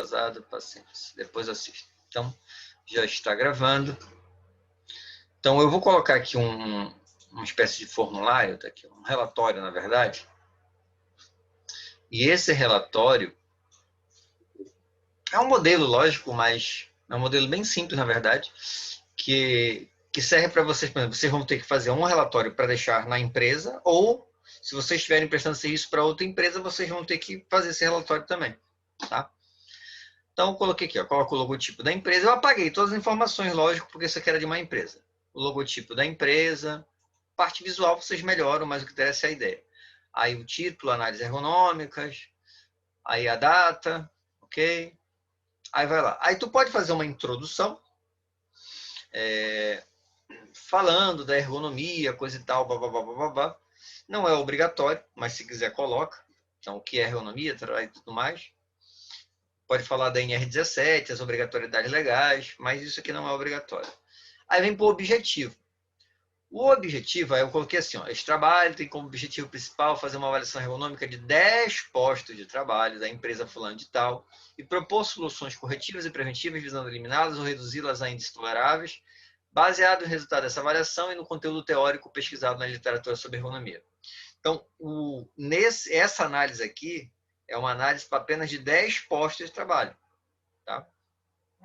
atrasado, paciência. Depois assisto. Então, já está gravando. Então, eu vou colocar aqui uma espécie de formulário, tá aqui, um relatório, na verdade. E esse relatório é um modelo, lógico, mas é um modelo bem simples, na verdade, que serve para vocês, por exemplo, vocês vão ter que fazer um relatório para deixar na empresa, ou se vocês estiverem prestando serviço para outra empresa, vocês vão ter que fazer esse relatório também, tá? Então, eu coloquei aqui, ó, coloco o logotipo da empresa, eu apaguei todas as informações, lógico, porque isso aqui era de uma empresa. O logotipo da empresa, parte visual vocês melhoram, mas o que interessa é a ideia. Aí o título, análises ergonômicas, aí a data, ok? Aí vai lá. Aí tu pode fazer uma introdução, falando da ergonomia, coisa e tal, blá, blá, blá, blá, blá. Não é obrigatório, mas se quiser coloca. Então, o que é ergonomia e tudo mais. Pode falar da NR17, as obrigatoriedades legais, mas isso aqui não é obrigatório. Aí vem para o objetivo. O objetivo, aí eu coloquei assim, ó, esse trabalho tem como objetivo principal fazer uma avaliação ergonômica de 10 postos de trabalho da empresa fulano de tal e propor soluções corretivas e preventivas visando eliminá-las ou reduzi-las a índices toleráveis, baseado no resultado dessa avaliação e no conteúdo teórico pesquisado na literatura sobre ergonomia. Então, essa análise aqui é uma análise para apenas de 10 postos de trabalho. Tá?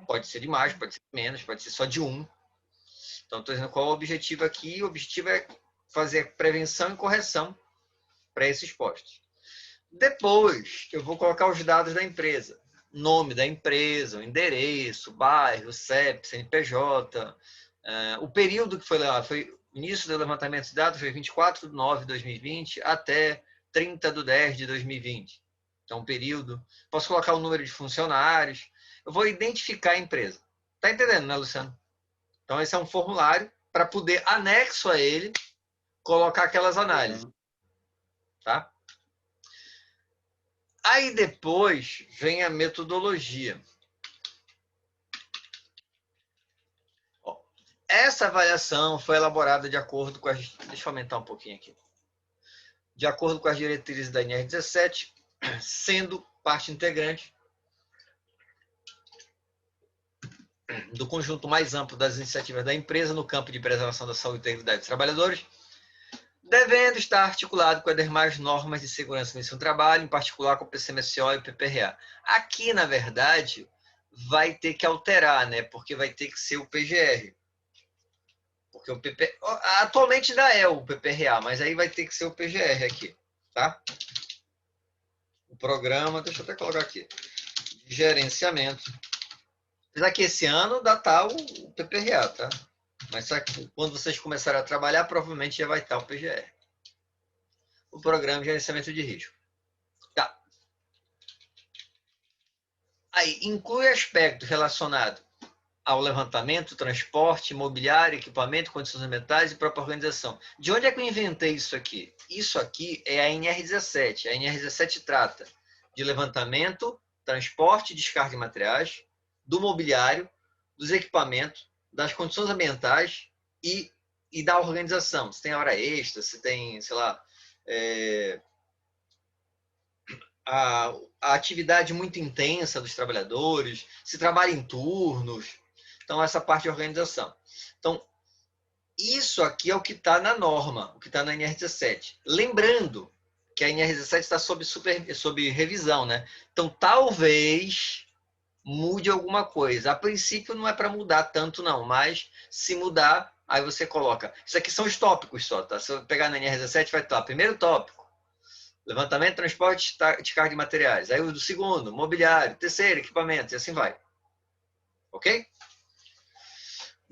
Pode ser de mais, pode ser de menos, pode ser só de um. Então, estou dizendo qual é o objetivo aqui. O objetivo é fazer prevenção e correção para esses postos. Depois, eu vou colocar os dados da empresa. Nome da empresa, o endereço, bairro, CEP, CNPJ. O período que foi lá, foi início do levantamento de dados, foi 24 de 9 de 2020 até 30 de 10 de 2020. Então, um período. Posso colocar o número de funcionários. Eu vou identificar a empresa. Tá entendendo, né, Luciano? Então, esse é um formulário para poder, anexo a ele, colocar aquelas análises. Tá? Aí depois vem a metodologia. Essa avaliação foi elaborada de acordo com as... Deixa eu aumentar um pouquinho aqui. De acordo com as diretrizes da NR17, sendo parte integrante do conjunto mais amplo das iniciativas da empresa no campo de preservação da saúde e integridade dos trabalhadores, devendo estar articulado com as demais normas de segurança no ensino do trabalho, em particular com o PCMSO e o PPRA. Aqui, na verdade, vai ter que alterar, né? Porque vai ter que ser o PGR. Porque o atualmente ainda é o PPRA, mas aí vai ter que ser o PGR aqui, tá? O programa, deixa eu até colocar aqui, de gerenciamento. Apesar que esse ano ainda está o PPRA, tá? Mas quando vocês começarem a trabalhar, provavelmente já vai estar o PGR. O Programa de Gerenciamento de Risco. Tá. Aí, inclui aspectos relacionados ao levantamento, transporte, imobiliário, equipamento, condições ambientais e própria organização. De onde é que eu inventei isso aqui? Isso aqui é a NR17. A NR17 trata de levantamento, transporte e descarga de materiais, do mobiliário, dos equipamentos, das condições ambientais e da organização. Se tem hora extra, se tem, sei lá, a atividade muito intensa dos trabalhadores, se trabalha em turnos. Então, essa parte de organização. Então, isso aqui é o que está na norma, o que está na NR17. Lembrando que a NR17 está sob revisão, né? Então, talvez mude alguma coisa. A princípio, não é para mudar tanto, não, mas se mudar, aí você coloca. Isso aqui são os tópicos só, tá? Se eu pegar na NR17, vai estar primeiro tópico, levantamento, transporte, descarga de materiais. Aí o do segundo, mobiliário. Terceiro, equipamento, e assim vai. Ok?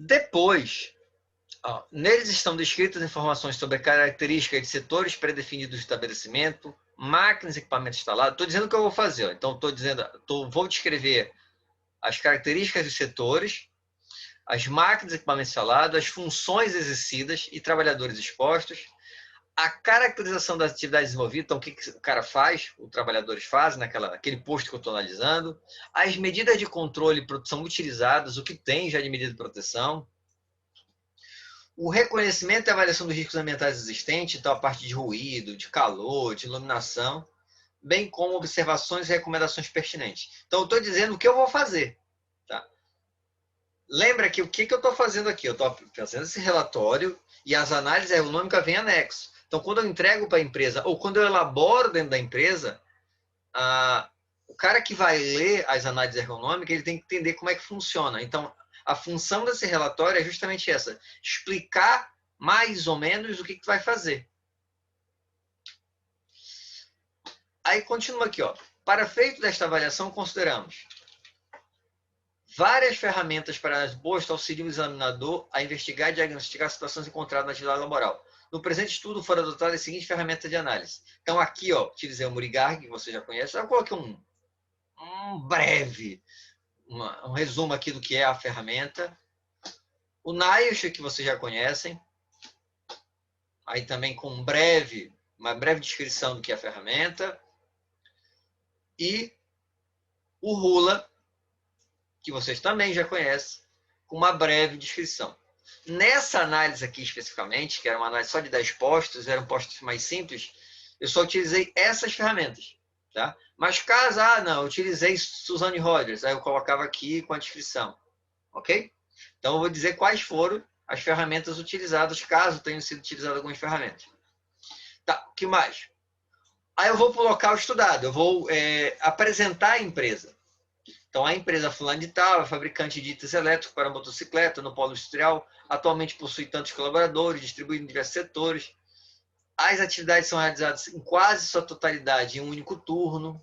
Depois, neles estão descritas informações sobre a característica de setores pré-definidos do estabelecimento, máquinas e equipamentos instalados. Estou dizendo o que eu vou fazer. Ó. Então, vou descrever as características dos setores, as máquinas e equipamentos instalados, as funções exercidas e trabalhadores expostos, a caracterização das atividades desenvolvidas, então o que o cara faz, os trabalhadores fazem naquele posto que eu estou analisando, as medidas de controle e produção utilizadas, o que tem já de medida de proteção, o reconhecimento e avaliação dos riscos ambientais existentes, então a parte de ruído, de calor, de iluminação, bem como observações e recomendações pertinentes. Então, eu estou dizendo o que eu vou fazer. Tá? Lembra que o que eu estou fazendo aqui? Eu estou fazendo esse relatório e as análises ergonômicas vêm anexo. Então, quando eu entrego para a empresa ou quando eu elaboro dentro da empresa, o cara que vai ler as análises ergonômicas, ele tem que entender como é que funciona. Então, a função desse relatório é justamente essa, explicar mais ou menos o que vai fazer. Aí continua aqui, ó. Para efeito desta avaliação, consideramos várias ferramentas para as boas auxiliam o examinador a investigar e diagnosticar situações encontradas na atividade laboral. No presente estudo foram adotadas as seguintes ferramentas de análise. Então aqui, ó, utilizei o Murigar, que você já conhece. Eu coloquei um breve, um resumo aqui do que é a ferramenta. O NIOSH, que vocês já conhecem. Aí também com uma breve descrição do que é a ferramenta. E o RULA, que vocês também já conhecem, com uma breve descrição. Nessa análise aqui especificamente, que era uma análise só de 10 postos, eram postos mais simples, eu só utilizei essas ferramentas. Tá? Mas caso, não, eu utilizei Suzanne Rogers, aí eu colocava aqui com a descrição. Ok? Então eu vou dizer quais foram as ferramentas utilizadas, caso tenham sido utilizadas algumas ferramentas. Tá, o que mais? Aí eu vou para o local estudado, eu vou apresentar a empresa. Então, a empresa fulana de tal, fabricante de itens elétricos para motocicleta no polo industrial, atualmente possui tantos colaboradores, distribuídos em diversos setores. As atividades são realizadas em quase sua totalidade em um único turno.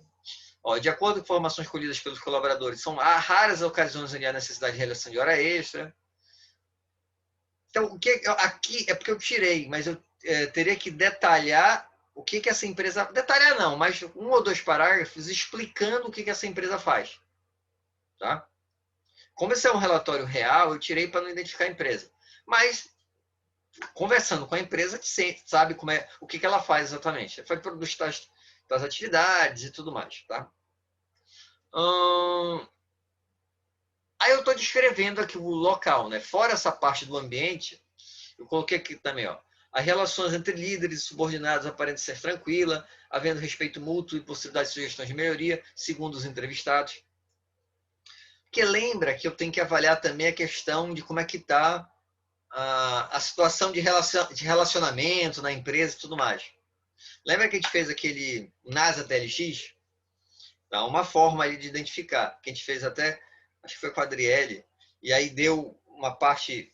De acordo com informações colhidas pelos colaboradores, são raras ocasiões onde há necessidade de realização de hora extra. Então, o que aqui é porque eu tirei, mas eu teria que detalhar o que essa empresa... Detalhar não, mas 1 ou 2 parágrafos explicando o que essa empresa faz. Tá? Como esse é um relatório real, eu tirei para não identificar a empresa. Mas, conversando com a empresa, você sabe como o que ela faz exatamente. Foi produto das atividades e tudo mais. Tá? Aí eu estou descrevendo aqui o local. Né? Fora essa parte do ambiente, eu coloquei aqui também, ó, as relações entre líderes e subordinados aparentam ser tranquila, havendo respeito mútuo e possibilidade de sugestões de melhoria, segundo os entrevistados. Porque lembra que eu tenho que avaliar também a questão de como é que está a situação de relacionamento na empresa e tudo mais. Lembra que a gente fez aquele NASA TLX? Dá uma forma ali de identificar. Que a gente fez até, acho que foi com a Adriele, e aí deu uma parte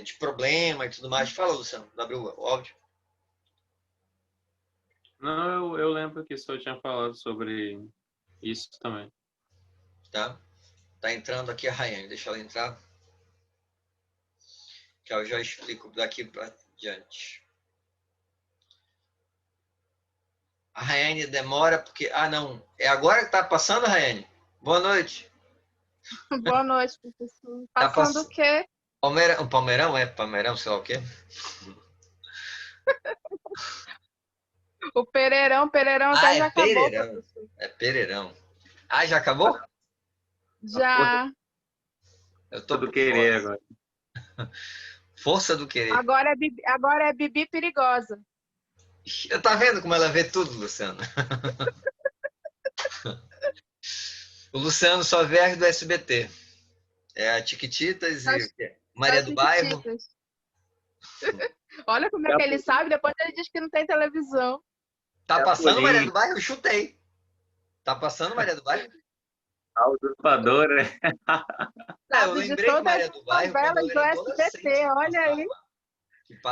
de problema e tudo mais. Fala, Luciano, abriu o áudio. Não, eu lembro que o senhor tinha falado sobre isso também. Tá entrando aqui a Rayane, deixa ela entrar. Que eu já explico daqui para diante. A Rayane demora porque... não. É agora que tá passando, Rayane? Boa noite. Boa noite, professor. Passando o quê? Palmeirão, Palmeirão, sei lá o quê. O Pereirão até já acabou, Pereirão. professor. É Pereirão. Já acabou? Já. Eu tô do querer agora. Força do querer. Agora é Bibi perigosa. Tá vendo como ela vê tudo, Luciano? O Luciano só vê as do SBT. É a Tiquititas e Maria do Bairro. Olha como é que ele sabe, depois ele diz que não tem televisão. Tá passando Maria do Bairro? Eu chutei. Tá passando Maria do Bairro? A usurpadora. Eu lembrei que Maria do Bairro, quando eu era SBT, olha aí.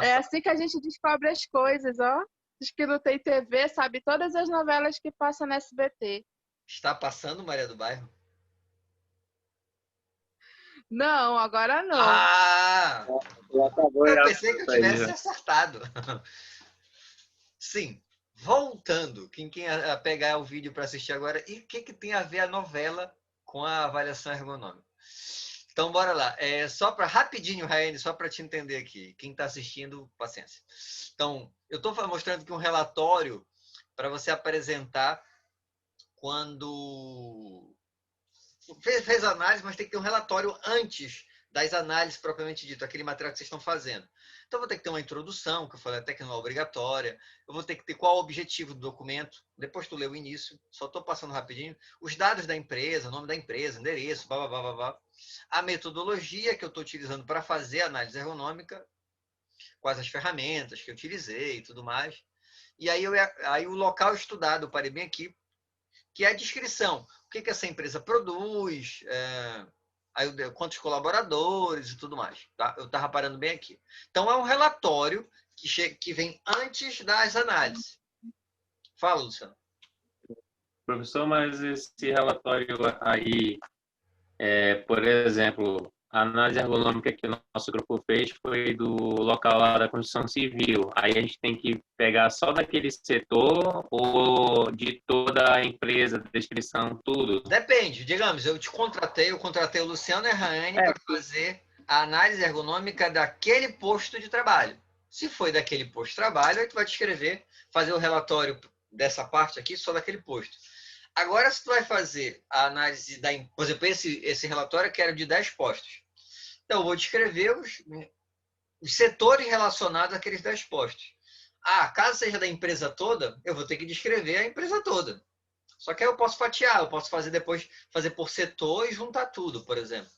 É assim que a gente descobre as coisas, ó. Diz que não tem TV, sabe todas as novelas que passam no SBT. Está passando Maria do Bairro? Não, agora não. Eu pensei que eu tivesse acertado. Sim. Voltando, quem pegar o vídeo para assistir agora, e o que tem a ver a novela com a avaliação ergonômica? Então, bora lá. Só para rapidinho, Raine, só para te entender aqui. Quem está assistindo, paciência. Então, eu estou mostrando aqui um relatório para você apresentar quando fez análise, mas tem que ter um relatório antes das análises propriamente dito, aquele material que vocês estão fazendo. Então, eu vou ter que ter uma introdução, que eu falei até que não é obrigatória. Eu vou ter que ter qual o objetivo do documento. Depois tu lê o início, só estou passando rapidinho. Os dados da empresa, nome da empresa, endereço, blá, blá, blá, blá, blá. A metodologia que eu estou utilizando para fazer a análise ergonômica, quais as ferramentas que eu utilizei e tudo mais. E aí o local estudado, eu parei bem aqui, que é a descrição. O que essa empresa produz, quantos colaboradores e tudo mais. Tá? Eu estava parando bem aqui. Então, é um relatório que vem antes das análises. Fala, Luciano. Professor, mas esse relatório aí, por exemplo, a análise ergonômica que o nosso grupo fez foi do local lá da construção civil. Aí a gente tem que pegar só daquele setor ou de toda a empresa, descrição, tudo? Depende. Digamos, eu contratei o Luciano e a Rayane para fazer a análise ergonômica daquele posto de trabalho. Se foi daquele posto de trabalho, aí tu vai descrever, fazer o relatório dessa parte aqui só daquele posto. Agora, se tu vai fazer a análise por exemplo, esse relatório que era de 10 postos. Então, eu vou descrever os setores relacionados àqueles 10 postos. Caso seja da empresa toda, eu vou ter que descrever a empresa toda. Só que aí eu posso fatiar, eu posso fazer por setor e juntar tudo, por exemplo.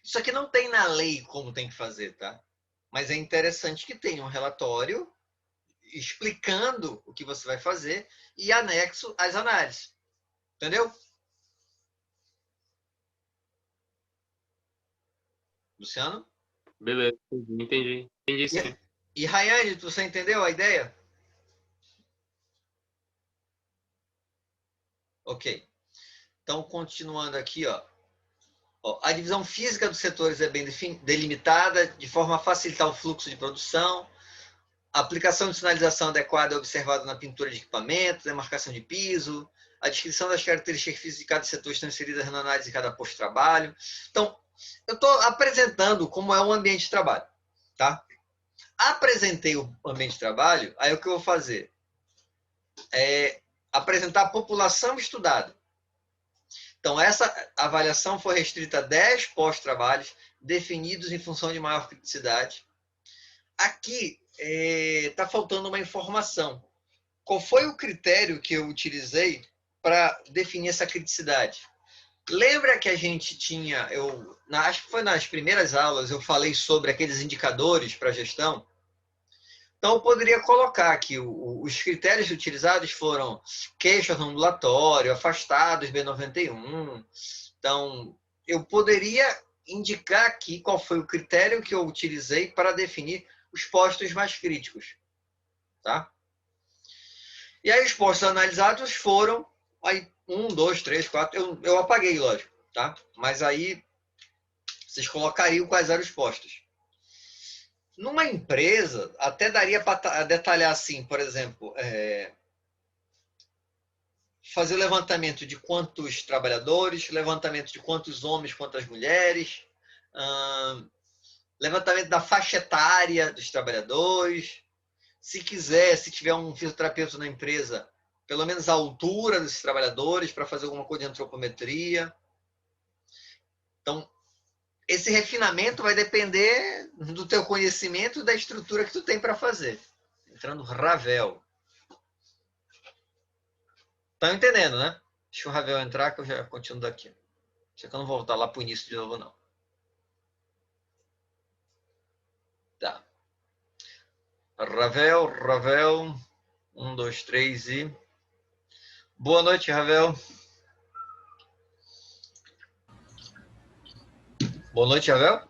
Isso aqui não tem na lei como tem que fazer, tá? Mas é interessante que tenha um relatório explicando o que você vai fazer e anexo às análises. Entendeu? Luciano? Beleza, entendi. Entendi sim. E Rayane, você entendeu a ideia? Ok. Então, continuando aqui, ó. A divisão física dos setores é bem delimitada, de forma a facilitar o fluxo de produção. A aplicação de sinalização adequada é observada na pintura de equipamentos, demarcação de piso. A descrição das características físicas de cada setor estão inseridas na análise de cada posto de trabalho. Então, eu estou apresentando como é o ambiente de trabalho. Tá? Apresentei o ambiente de trabalho, aí o que eu vou fazer? Apresentar a população estudada. Então, essa avaliação foi restrita a 10 pós-trabalhos definidos em função de maior criticidade. Aqui está faltando uma informação. Qual foi o critério que eu utilizei para definir essa criticidade? Lembra que a gente tinha, acho que foi nas primeiras aulas, eu falei sobre aqueles indicadores para gestão? Então, eu poderia colocar aqui, os critérios utilizados foram queixas no ambulatório, afastados B91. Então, eu poderia indicar aqui qual foi o critério que eu utilizei para definir os postos mais críticos. Tá? E aí, os postos analisados foram 1, 2, 3, 4. Eu apaguei, lógico. Tá? Mas aí, vocês colocariam quais eram os postos. Numa empresa, até daria para detalhar assim, por exemplo, fazer o levantamento de quantos trabalhadores, levantamento de quantos homens, quantas mulheres, levantamento da faixa etária dos trabalhadores. Se quiser, se tiver um fisioterapeuta na empresa, pelo menos a altura desses trabalhadores para fazer alguma coisa de antropometria. Então, esse refinamento vai depender do teu conhecimento e da estrutura que tu tem para fazer. Entrando Ravel. Estão entendendo, né? Deixa o Ravel entrar que eu já continuo daqui. Só que eu não vou voltar lá para o início de novo, não. Tá. Ravel. 1, 2, 3 e... Boa noite, Ravel. Boa noite, Ravel.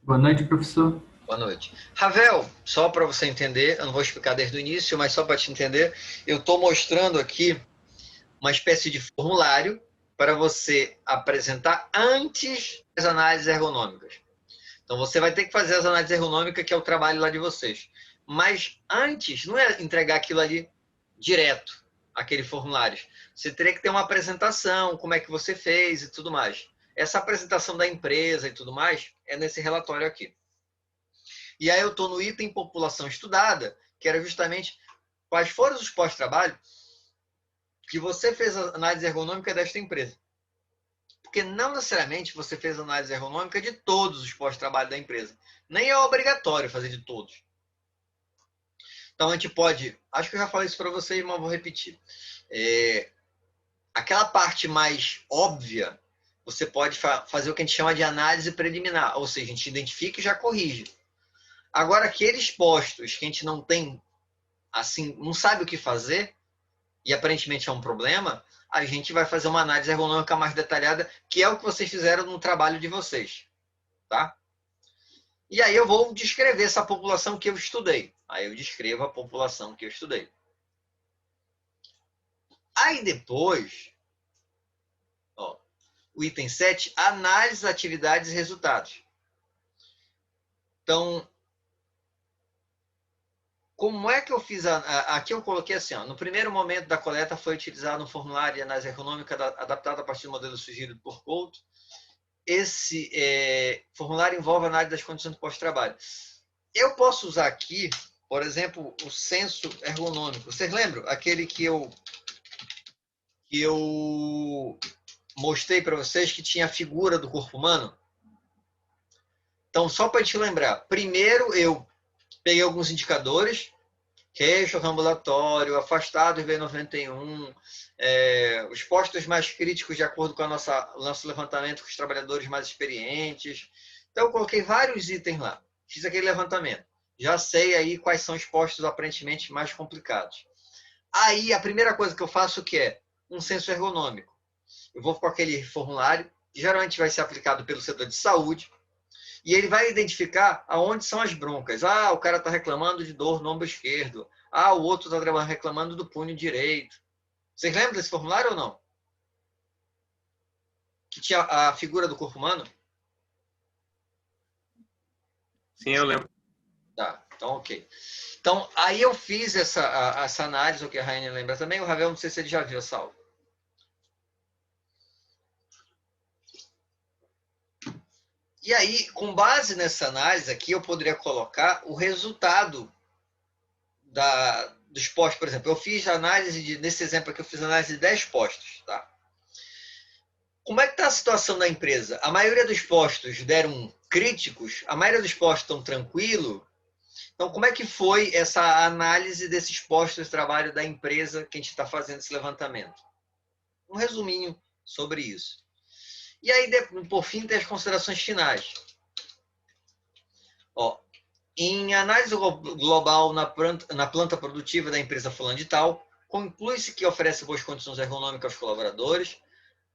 Boa noite, professor. Boa noite. Ravel, só para você entender, eu não vou explicar desde o início, mas só para te entender, eu estou mostrando aqui uma espécie de formulário para você apresentar antes das análises ergonômicas. Então, você vai ter que fazer as análises ergonômicas, que é o trabalho lá de vocês. Mas antes, não é entregar aquilo ali direto, aquele formulário. Você teria que ter uma apresentação, como é que você fez e tudo mais. Essa apresentação da empresa e tudo mais é nesse relatório aqui. E aí eu estou no item população estudada, que era justamente quais foram os pós-trabalho que você fez a análise ergonômica desta empresa. Porque não necessariamente você fez análise ergonômica de todos os postos de trabalho da empresa. Nem é obrigatório fazer de todos. Então a gente pode, acho que eu já falei isso para vocês, mas vou repetir. Aquela parte mais óbvia, você pode fazer o que a gente chama de análise preliminar, ou seja, a gente identifica e já corrige. Agora, aqueles postos que a gente não tem, assim, não sabe o que fazer, e aparentemente é um problema, a gente vai fazer uma análise ergonômica mais detalhada, que é o que vocês fizeram no trabalho de vocês. Tá? E aí eu vou descrever essa população que eu estudei. Aí eu descrevo a população que eu estudei. Aí depois, ó, o item 7, análise, atividades e resultados. Então, como é que eu fiz? Aqui eu coloquei assim, ó, no primeiro momento da coleta foi utilizado um formulário de análise ergonômica adaptado a partir do modelo sugerido por Couto. Esse formulário envolve análise das condições do pós-trabalho. Eu posso usar aqui, por exemplo, o censo ergonômico. Vocês lembram? Aquele que eu mostrei para vocês que tinha a figura do corpo humano? Então, só para te lembrar, primeiro eu peguei alguns indicadores, queixo ambulatório, afastado V91, os postos mais críticos de acordo com o nosso levantamento com os trabalhadores mais experientes. Então, eu coloquei vários itens lá. Fiz aquele levantamento. Já sei aí quais são os postos aparentemente mais complicados. Aí, a primeira coisa que eu faço que é um censo ergonômico. Eu vou com aquele formulário, que geralmente vai ser aplicado pelo setor de saúde, e ele vai identificar aonde são as broncas. Ah, o cara está reclamando de dor no ombro esquerdo. Ah, o outro está reclamando do punho direito. Vocês lembram desse formulário ou não? Que tinha a figura do corpo humano? Sim, eu lembro. Tá, então ok. Então, aí eu fiz essa análise, o que a Rainha lembra também. O Ravel, não sei se ele já viu essa aula. E aí, com base nessa análise aqui, eu poderia colocar o resultado dos postos. Por exemplo, eu fiz análise, nesse exemplo aqui, eu fiz análise de 10 postos. Tá? Como é que está a situação da empresa? A maioria dos postos deram críticos? A maioria dos postos estão tranquilos? Então, como é que foi essa análise desses postos de trabalho da empresa que a gente está fazendo esse levantamento? Um resuminho sobre isso. E aí, por fim, tem as considerações finais. Ó, em análise global na planta produtiva da empresa fulano de tal, conclui-se que oferece boas condições ergonômicas aos colaboradores,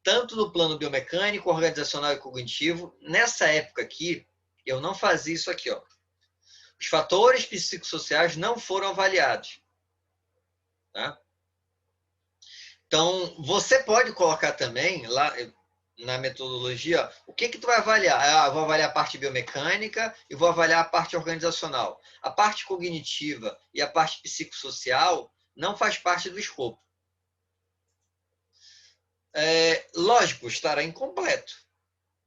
tanto no plano biomecânico, organizacional e cognitivo. Nessa época aqui, eu não fazia isso aqui. Ó. Os fatores psicossociais não foram avaliados. Tá? Então, você pode colocar também lá na metodologia, o que tu vai avaliar? Ah, vou avaliar a parte biomecânica e vou avaliar a parte organizacional. A parte cognitiva e a parte psicossocial não faz parte do escopo. Lógico, estará incompleto,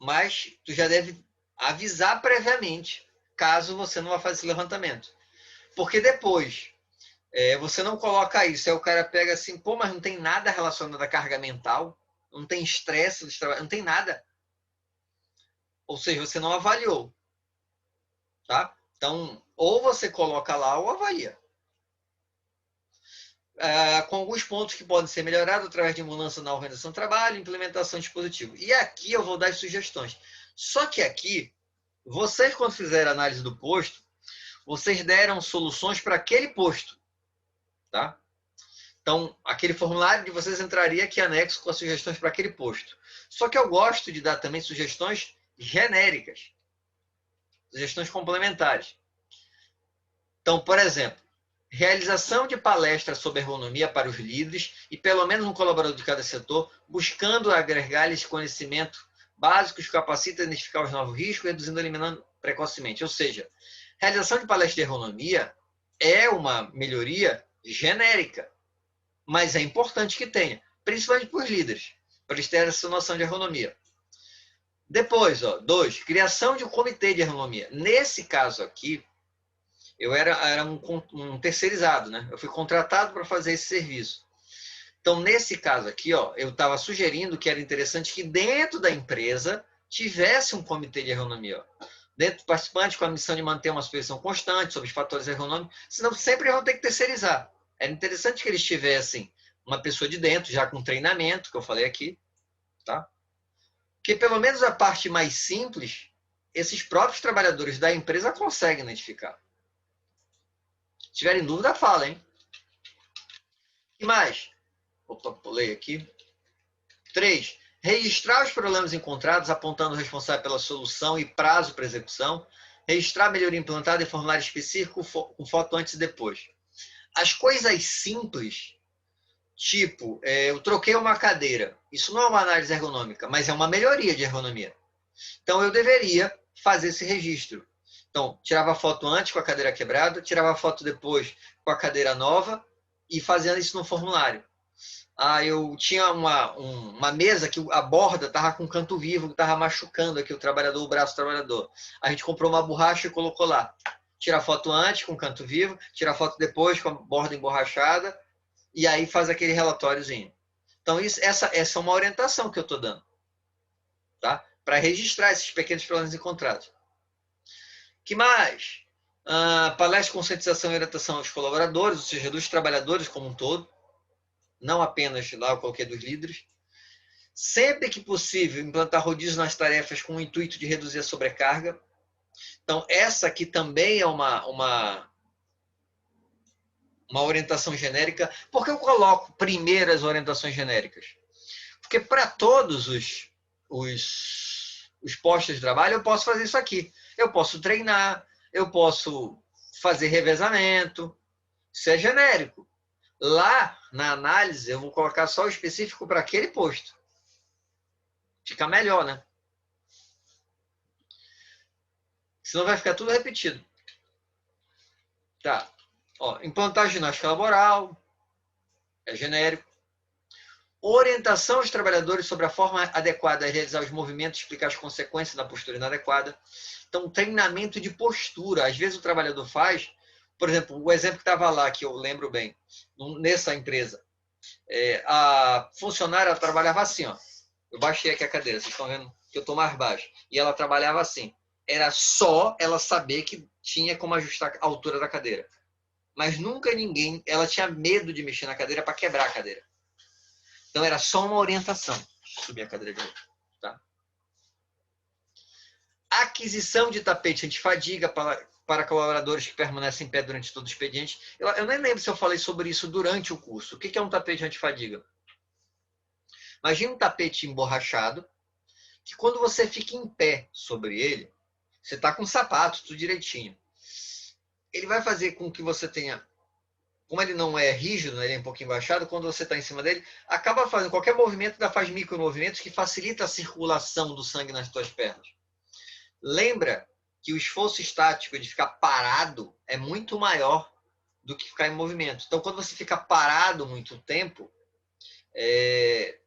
mas tu já deve avisar previamente, caso você não vá fazer esse levantamento. Porque depois, você não coloca isso, aí o cara pega assim, pô, mas não tem nada relacionado à carga mental, não tem estresse de trabalho, não tem nada. Ou seja, você não avaliou. Tá? Então, ou você coloca lá ou avalia. Com alguns pontos que podem ser melhorados através de mudança na organização do trabalho, implementação de dispositivo. E aqui eu vou dar as sugestões. Só que aqui, vocês quando fizerem a análise do posto, vocês deram soluções para aquele posto. Tá? Então, aquele formulário de vocês entraria aqui anexo com as sugestões para aquele posto. Só que eu gosto de dar também sugestões genéricas. Sugestões complementares. Então, por exemplo, realização de palestras sobre ergonomia para os líderes e pelo menos um colaborador de cada setor, buscando agregar-lhes conhecimento básico que capacita a identificar os novos riscos, reduzindo e eliminando precocemente. Ou seja, realização de palestras de ergonomia é uma melhoria genérica, mas é importante que tenha, principalmente para os líderes, para eles terem essa noção de ergonomia. Depois, 2, criação de um comitê de ergonomia. Nesse caso aqui, eu era um terceirizado, né? Eu fui contratado para fazer esse serviço. Então, nesse caso aqui, ó, eu estava sugerindo que era interessante que dentro da empresa tivesse um comitê de ergonomia. Ó. Dentro do participante, com a missão de manter uma supervisão constante sobre os fatores ergonômicos, senão sempre vão ter que terceirizar. Era interessante que eles tivessem uma pessoa de dentro, já com treinamento, que eu falei aqui, tá? Que pelo menos a parte mais simples, esses próprios trabalhadores da empresa conseguem identificar. Se tiverem dúvida, fala, hein? E mais? Opa, pulei aqui. 3. Registrar os problemas encontrados, apontando o responsável pela solução e prazo para execução. Registrar a melhoria implantada em formulário específico com foto antes e depois. As coisas simples, tipo, eu troquei uma cadeira. Isso não é uma análise ergonômica, mas é uma melhoria de ergonomia. Então, eu deveria fazer esse registro. Então, tirava a foto antes com a cadeira quebrada, tirava a foto depois com a cadeira nova e fazendo isso no formulário. Eu tinha uma mesa que a borda estava com canto vivo, que estava machucando aqui o braço do trabalhador. A gente comprou uma borracha e colocou lá. Tira a foto antes com canto vivo, tira a foto depois com a borda emborrachada e aí faz aquele relatóriozinho. Então, essa é uma orientação que eu estou dando, tá? Para registrar esses pequenos problemas encontrados. Que mais? Palestra de conscientização e orientação aos colaboradores, ou seja, dos trabalhadores como um todo. Não apenas lá eu coloquei dos líderes. Sempre que possível, implantar rodízio nas tarefas com o intuito de reduzir a sobrecarga. Então, essa aqui também é uma orientação genérica. Por que eu coloco primeiro as orientações genéricas? Porque para todos os postos de trabalho eu posso fazer isso aqui. Eu posso treinar, eu posso fazer revezamento. Isso é genérico. Lá, na análise, eu vou colocar só o específico para aquele posto. Fica melhor, né? Senão vai ficar tudo repetido. Tá. Ó, implantar ginástica laboral. É genérico. Orientação aos trabalhadores sobre a forma adequada de realizar os movimentos, explicar as consequências da postura inadequada. Então, treinamento de postura. Às vezes o trabalhador faz... Por exemplo, o exemplo que estava lá, que eu lembro bem, nessa empresa. A funcionária trabalhava assim, ó. Eu baixei aqui a cadeira, vocês estão vendo que eu estou mais baixo. E ela trabalhava assim. Era só ela saber que tinha como ajustar a altura da cadeira. Mas nunca ela tinha medo de mexer na cadeira para quebrar a cadeira. Então era só uma orientação. Deixa eu subir a cadeira de novo. Tá? Aquisição de tapete antifadiga para colaboradores que permanecem em pé durante todo o expediente. Eu nem lembro se eu falei sobre isso durante o curso. O que é um tapete antifadiga? Imagina um tapete emborrachado, que quando você fica em pé sobre ele, você está com o sapato, tudo direitinho. Ele vai fazer com que você tenha... Como ele não é rígido, ele é um pouquinho embaixado, quando você está em cima dele, acaba fazendo qualquer movimento, faz micromovimentos que facilita a circulação do sangue nas suas pernas. Lembra que o esforço estático de ficar parado é muito maior do que ficar em movimento. Então, quando você fica parado muito tempo,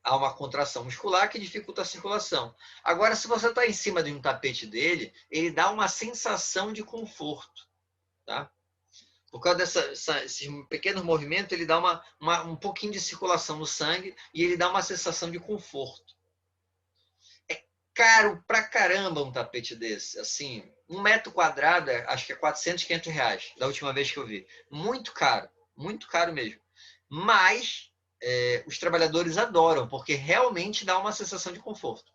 há uma contração muscular que dificulta a circulação. Agora, se você está em cima de um tapete dele, ele dá uma sensação de conforto. Tá? Por causa desses pequenos movimentos, ele dá um pouquinho de circulação no sangue e ele dá uma sensação de conforto. É caro pra caramba um tapete desse. Assim, 1 metro quadrado, acho que é 400, 500 reais, da última vez que eu vi. Muito caro mesmo. Mas os trabalhadores adoram, porque realmente dá uma sensação de conforto.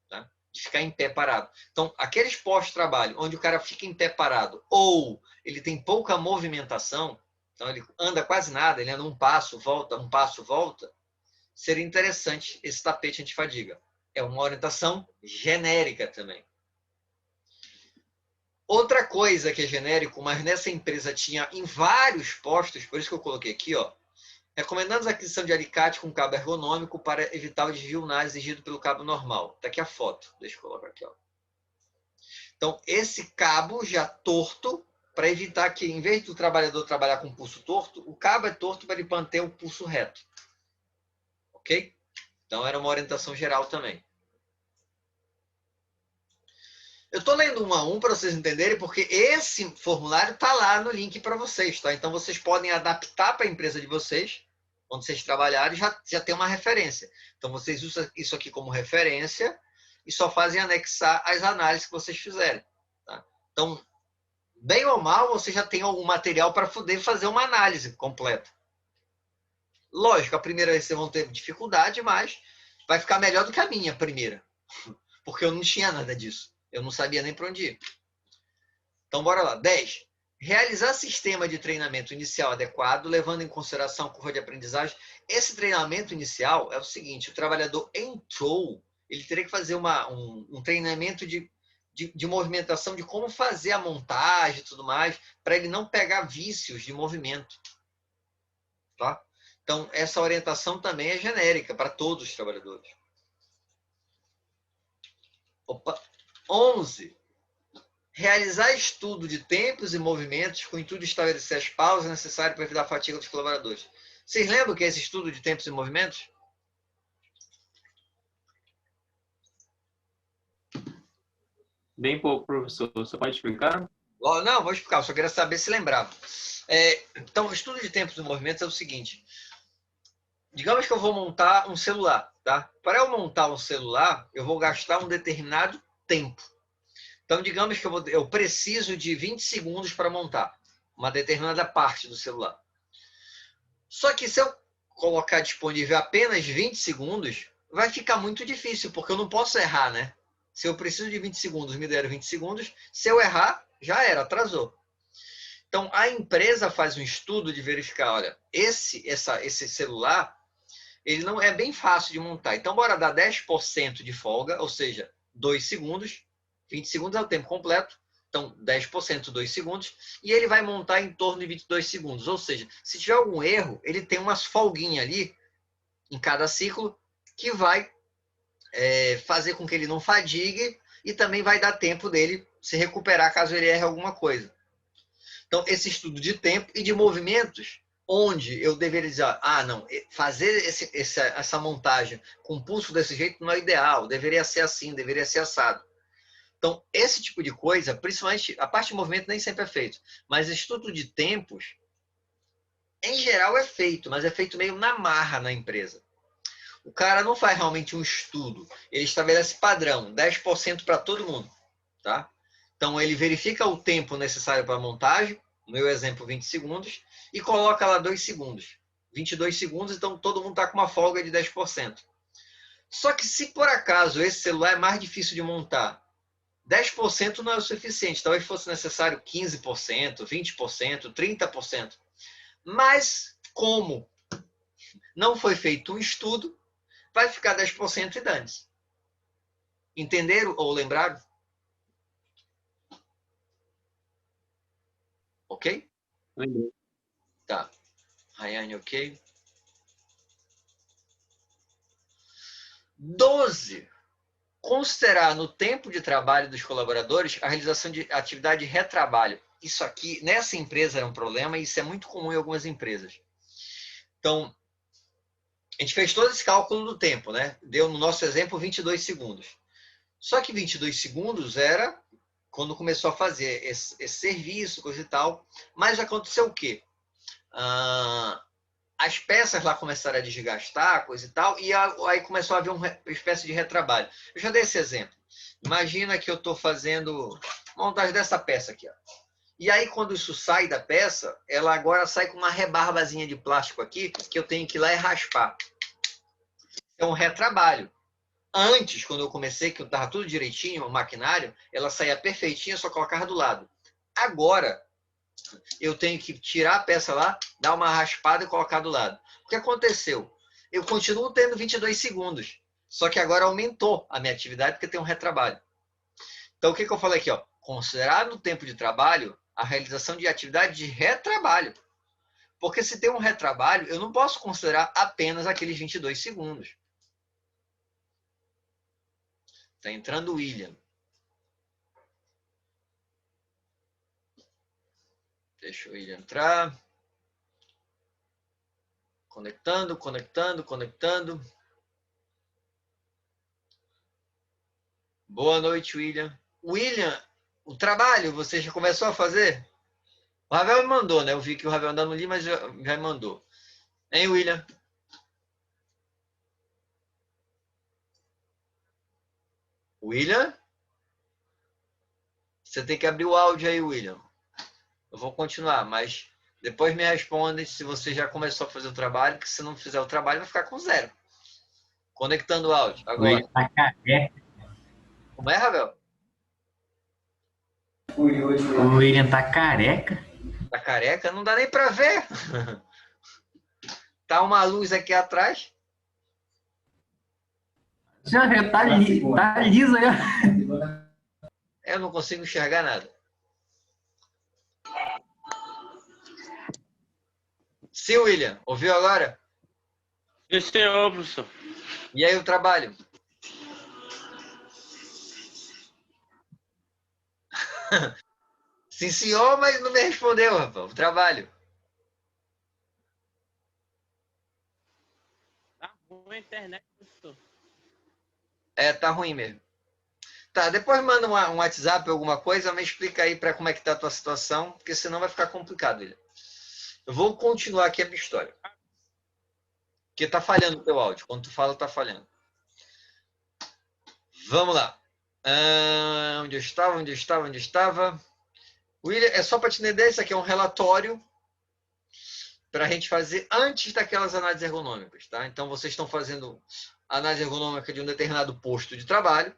Tá? De ficar em pé parado. Então, aqueles postos de trabalho onde o cara fica em pé parado ou ele tem pouca movimentação, então ele anda quase nada, ele anda um passo, volta, seria interessante esse tapete antifadiga. É uma orientação genérica também. Outra coisa que é genérico, mas nessa empresa tinha em vários postos, por isso que eu coloquei aqui, ó, recomendamos a aquisição de alicate com cabo ergonômico para evitar o desvio NAS exigido pelo cabo normal. Está aqui a foto. Deixa eu colocar aqui. Ó. Então, esse cabo já torto, para evitar que, em vez do trabalhador trabalhar com o pulso torto, o cabo é torto para ele manter o pulso reto. Ok? Então, era uma orientação geral também. Eu estou lendo um a um para vocês entenderem, porque esse formulário está lá no link para vocês. Tá? Então, vocês podem adaptar para a empresa de vocês. onde vocês trabalharem, já tem uma referência. Então, vocês usam isso aqui como referência e só fazem anexar as análises que vocês fizerem. Tá? Então, bem ou mal, você já tem algum material para poder fazer uma análise completa. Lógico, a primeira vez vocês vão ter dificuldade, mas vai ficar melhor do que a minha primeira. Porque eu não tinha nada disso. Eu não sabia nem para onde ir. Então, bora lá. 10. Realizar sistema de treinamento inicial adequado, levando em consideração a curva de aprendizagem. Esse treinamento inicial é o seguinte, o trabalhador entrou, ele teria que fazer um treinamento de movimentação, de como fazer a montagem e tudo mais, para ele não pegar vícios de movimento. Tá? Então, essa orientação também é genérica para todos os trabalhadores. 11. Realizar estudo de tempos e movimentos com o intuito de estabelecer as pausas necessárias para evitar a fatiga dos colaboradores. Vocês lembram o que é esse estudo de tempos e movimentos? Bem pouco, professor. Você pode explicar? Não, vou explicar. Eu só queria saber se lembrava. Então, o estudo de tempos e movimentos é o seguinte. Digamos que eu vou montar um celular. Tá? Para eu montar um celular, eu vou gastar um determinado tempo. Então, digamos que eu preciso de 20 segundos para montar uma determinada parte do celular. Só que se eu colocar disponível apenas 20 segundos, vai ficar muito difícil, porque eu não posso errar, né? Se eu preciso de 20 segundos, me deram 20 segundos, se eu errar, já era, atrasou. Então, a empresa faz um estudo de verificar, olha, esse celular, ele não é bem fácil de montar. Então, bora dar 10% de folga, ou seja, 2 segundos, 20 segundos é o tempo completo, então 10%, 2 segundos, e ele vai montar em torno de 22 segundos. Ou seja, se tiver algum erro, ele tem umas folguinhas ali, em cada ciclo, que vai fazer com que ele não fadigue e também vai dar tempo dele se recuperar caso ele erre alguma coisa. Então, esse estudo de tempo e de movimentos, onde eu deveria dizer, não, fazer essa montagem com pulso desse jeito não é ideal, deveria ser assim, deveria ser assado. Então, esse tipo de coisa, principalmente a parte de movimento nem sempre é feito, mas estudo de tempos, em geral é feito, mas é feito meio na marra na empresa. O cara não faz realmente um estudo, ele estabelece padrão, 10% para todo mundo. Tá? Então, ele verifica o tempo necessário para a montagem, no meu exemplo, 20 segundos, e coloca lá 2 segundos. 22 segundos, então todo mundo está com uma folga de 10%. Só que se por acaso esse celular é mais difícil de montar, 10% não é o suficiente, talvez fosse necessário 15%, 20%, 30%. Mas, como não foi feito um estudo, vai ficar 10% e dane-se. Entenderam ou lembraram? Ok? Lembrei. Tá. Rayane, ok. 12. Considerar no tempo de trabalho dos colaboradores a realização de atividade de retrabalho. Isso aqui, nessa empresa era um problema e isso é muito comum em algumas empresas. Então, a gente fez todo esse cálculo do tempo, né? Deu, no nosso exemplo, 22 segundos. Só que 22 segundos era quando começou a fazer esse serviço, coisa e tal. Mas aconteceu o quê? As peças lá começaram a desgastar, coisa e tal, e aí começou a haver uma espécie de retrabalho. Eu já dei esse exemplo. Imagina que eu estou fazendo montagem dessa peça aqui. Ó. E aí, quando isso sai da peça, ela agora sai com uma rebarbazinha de plástico aqui, que eu tenho que ir lá e raspar. É um retrabalho. Antes, quando eu comecei, que eu estava tudo direitinho, o maquinário, ela saía perfeitinha, só colocava do lado. Agora, eu tenho que tirar a peça lá, dar uma raspada e colocar do lado. O que aconteceu? Eu continuo tendo 22 segundos, só que agora aumentou a minha atividade porque tem um retrabalho. Então, o que eu falei aqui? Ó? Considerar no tempo de trabalho a realização de atividade de retrabalho. Porque se tem um retrabalho, eu não posso considerar apenas aqueles 22 segundos. Está entrando o William. Deixa o William entrar. Conectando, conectando, conectando. Boa noite, William. William, o trabalho você já começou a fazer? O Ravel me mandou, né? Eu vi que o Ravel ainda não li, mas já me mandou. Hein, William? William? Você tem que abrir o áudio aí, William. Eu vou continuar, mas depois me responde se você já começou a fazer o trabalho, que se não fizer o trabalho vai ficar com 0. Conectando o áudio. O Agora. William tá careca. Como é, Ravel? O William tá careca. Tá careca? Não dá nem pra ver. Tá uma luz aqui atrás. Já tá liso aí. Eu não consigo enxergar nada. Sim, William. Ouviu agora? Sim, senhor, professor. E aí o trabalho? Sim, senhor, mas não me respondeu, rapaz. O trabalho. Tá ruim a internet, professor. Tá ruim mesmo. Tá, depois manda um WhatsApp, alguma coisa, me explica aí para como é que tá a tua situação, porque senão vai ficar complicado, William. Eu vou continuar aqui a minha história. Porque tá falhando o teu áudio. Quando tu fala, tá falhando. Vamos lá. Onde eu estava? William, é só para te entender, isso aqui é um relatório para a gente fazer antes daquelas análises ergonômicas, tá? Então, vocês estão fazendo análise ergonômica de um determinado posto de trabalho,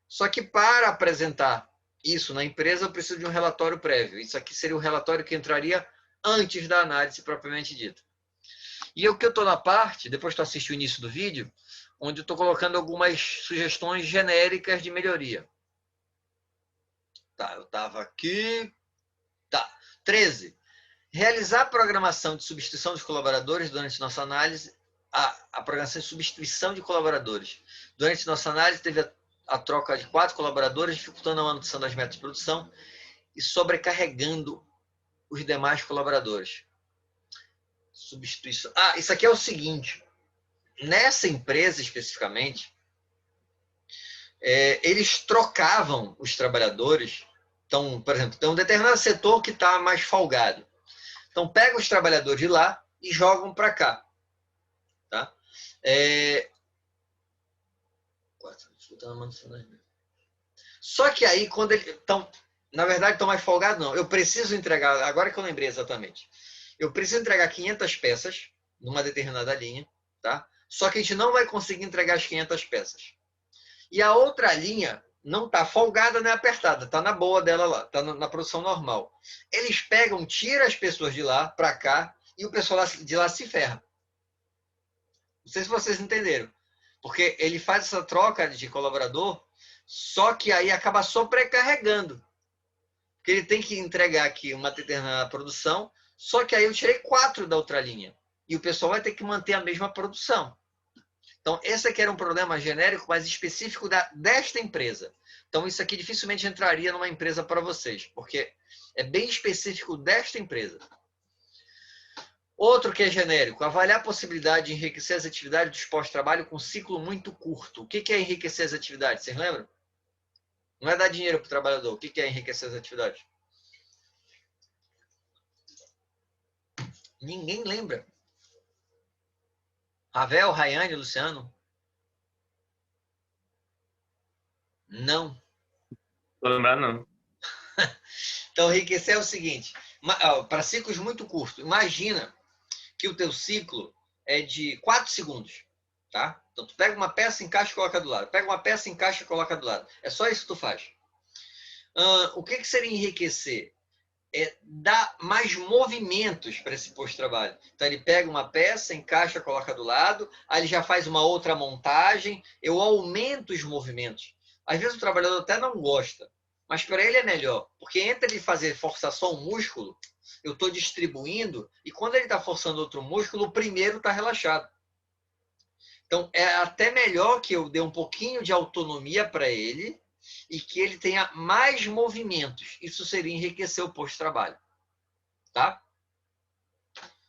só que para apresentar isso na empresa, eu preciso de um relatório prévio. Isso aqui seria o relatório que entraria antes da análise propriamente dita. E o que eu estou na parte, depois tu assiste o início do vídeo, onde eu estou colocando algumas sugestões genéricas de melhoria. Tá, eu estava aqui. Tá. 13. Realizar a programação de substituição dos colaboradores durante nossa análise. A programação de substituição de colaboradores. Durante nossa análise, teve a troca de 4 colaboradores, dificultando a manutenção das metas de produção e sobrecarregando os demais colaboradores. Substituição. Isso aqui é o seguinte. Nessa empresa, especificamente, eles trocavam os trabalhadores. Então, por exemplo, tem um determinado setor que está mais folgado. Então, pega os trabalhadores de lá e jogam para cá. Tá? Só que aí, quando eles estão, na verdade, estão mais folgados, não. Eu preciso entregar, agora que eu lembrei exatamente, eu preciso entregar 500 peças numa determinada linha, tá? Só que a gente não vai conseguir entregar as 500 peças. E a outra linha não está folgada nem apertada, está na boa dela lá, está na produção normal. Eles pegam, tiram as pessoas de lá para cá e o pessoal de lá se ferra. Não sei se vocês entenderam. Porque ele faz essa troca de colaborador, só que aí acaba sobrecarregando. Porque ele tem que entregar aqui uma determinada produção, só que aí eu tirei 4 da outra linha. E o pessoal vai ter que manter a mesma produção. Então, esse aqui era um problema genérico, mas específico desta empresa. Então, isso aqui dificilmente entraria numa empresa para vocês, porque é bem específico desta empresa. Outro que é genérico, avaliar a possibilidade de enriquecer as atividades dos pós-trabalho com um ciclo muito curto. O que é enriquecer as atividades? Vocês lembram? Não é dar dinheiro para o trabalhador. O que é enriquecer as atividades? Ninguém lembra. Ravel, Rayane, Luciano? Não. Não vou lembrar, não. Então, enriquecer é o seguinte. Para ciclos muito curtos. Imagina que o teu ciclo é de 4 segundos. Tá? Então, tu pega uma peça, encaixa e coloca do lado. Pega uma peça, encaixa e coloca do lado. É só isso que tu faz. O que seria enriquecer? É dar mais movimentos para esse posto-trabalho. Então, ele pega uma peça, encaixa, coloca do lado, aí ele já faz uma outra montagem, eu aumento os movimentos. Às vezes o trabalhador até não gosta, mas para ele é melhor, porque entre ele forçar só um músculo, eu estou distribuindo, e quando ele está forçando outro músculo, o primeiro está relaxado. Então, é até melhor que eu dê um pouquinho de autonomia para ele, e que ele tenha mais movimentos. Isso seria enriquecer o posto de trabalho. Tá?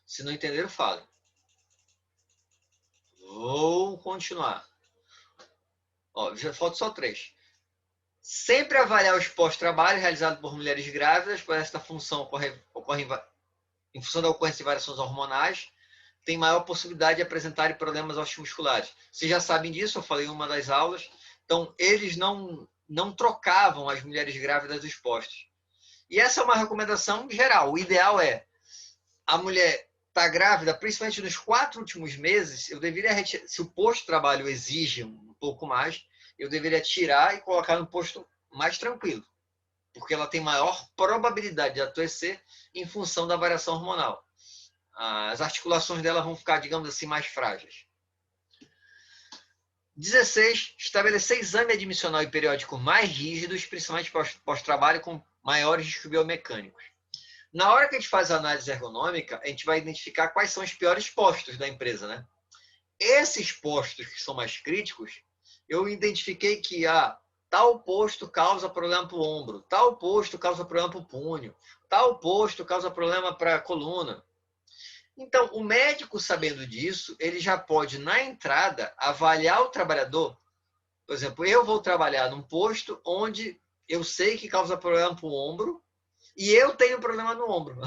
Se não entenderam, falem. Vou continuar. Já falta só 3. Sempre avaliar os postos de trabalho realizados por mulheres grávidas, pois esta função ocorre em função da ocorrência de variações hormonais, têm maior possibilidade de apresentarem problemas osteomusculares. Vocês já sabem disso, eu falei em uma das aulas. Então, eles não trocavam as mulheres grávidas dos postos. E essa é uma recomendação geral. O ideal é a mulher está grávida, principalmente nos 4 últimos meses, eu deveria retirar, se o posto de trabalho exige um pouco mais, eu deveria tirar e colocar no posto mais tranquilo, porque ela tem maior probabilidade de adoecer em função da variação hormonal. As articulações dela vão ficar, digamos assim, mais frágeis. 16. Estabelecer exame admissional e periódico mais rígidos, principalmente pós-trabalho, com maiores riscos biomecânicos. Na hora que a gente faz a análise ergonômica, a gente vai identificar quais são os piores postos da empresa, né? Esses postos que são mais críticos, eu identifiquei que tal posto causa problema para o ombro, tal posto causa problema para o punho, tal posto causa problema para a coluna. Então, o médico, sabendo disso, ele já pode, na entrada, avaliar o trabalhador. Por exemplo, eu vou trabalhar num posto onde eu sei que causa problema para o ombro, e eu tenho problema no ombro.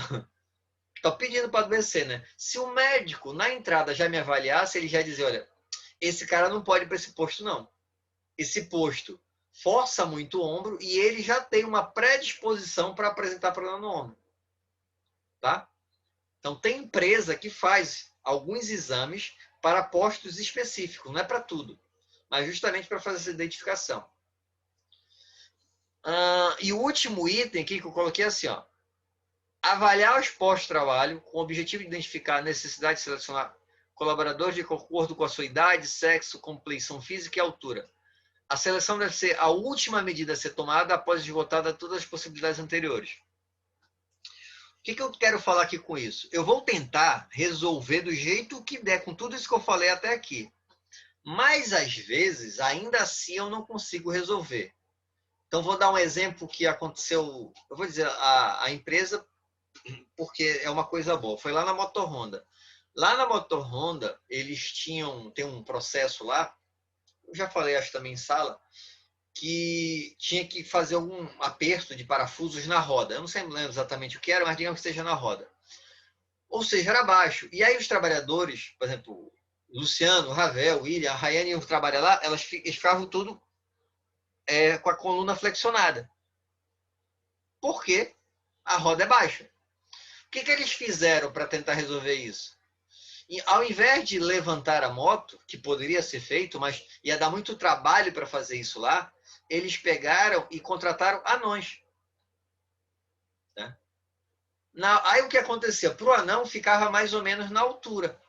Estou pedindo para adoecer, né? Se o médico, na entrada, já me avaliasse, ele já dizia, olha, esse cara não pode ir para esse posto, não. Esse posto força muito o ombro e ele já tem uma predisposição para apresentar problema no ombro. Tá? Então, tem empresa que faz alguns exames para postos específicos, não é para tudo, mas justamente para fazer essa identificação. E o último item aqui que eu coloquei é assim, ó, avaliar os pós-trabalho com o objetivo de identificar a necessidade de selecionar colaboradores de acordo com a sua idade, sexo, complexão física e altura. A seleção deve ser a última medida a ser tomada após esgotada todas as possibilidades anteriores. O que eu quero falar aqui com isso? Eu vou tentar resolver do jeito que der, com tudo isso que eu falei até aqui. Mas, às vezes, ainda assim eu não consigo resolver. Então, vou dar um exemplo que aconteceu, eu vou dizer a empresa, porque é uma coisa boa. Foi lá na Motor Honda. Lá na Motor Honda, eles tem um processo lá, eu já falei, acho também em sala, que tinha que fazer algum aperto de parafusos na roda. Eu não sei lembro exatamente o que era, mas digamos que seja na roda. Ou seja, era baixo. E aí os trabalhadores, por exemplo, Luciano, Ravel, William, a Rayane iam trabalhar lá, eles ficavam tudo com a coluna flexionada. Por quê? A roda é baixa. O que eles fizeram para tentar resolver isso? E, ao invés de levantar a moto, que poderia ser feito, mas ia dar muito trabalho para fazer isso lá, eles pegaram e contrataram anões. Né? Aí o que acontecia? Para o anão ficava mais ou menos na altura.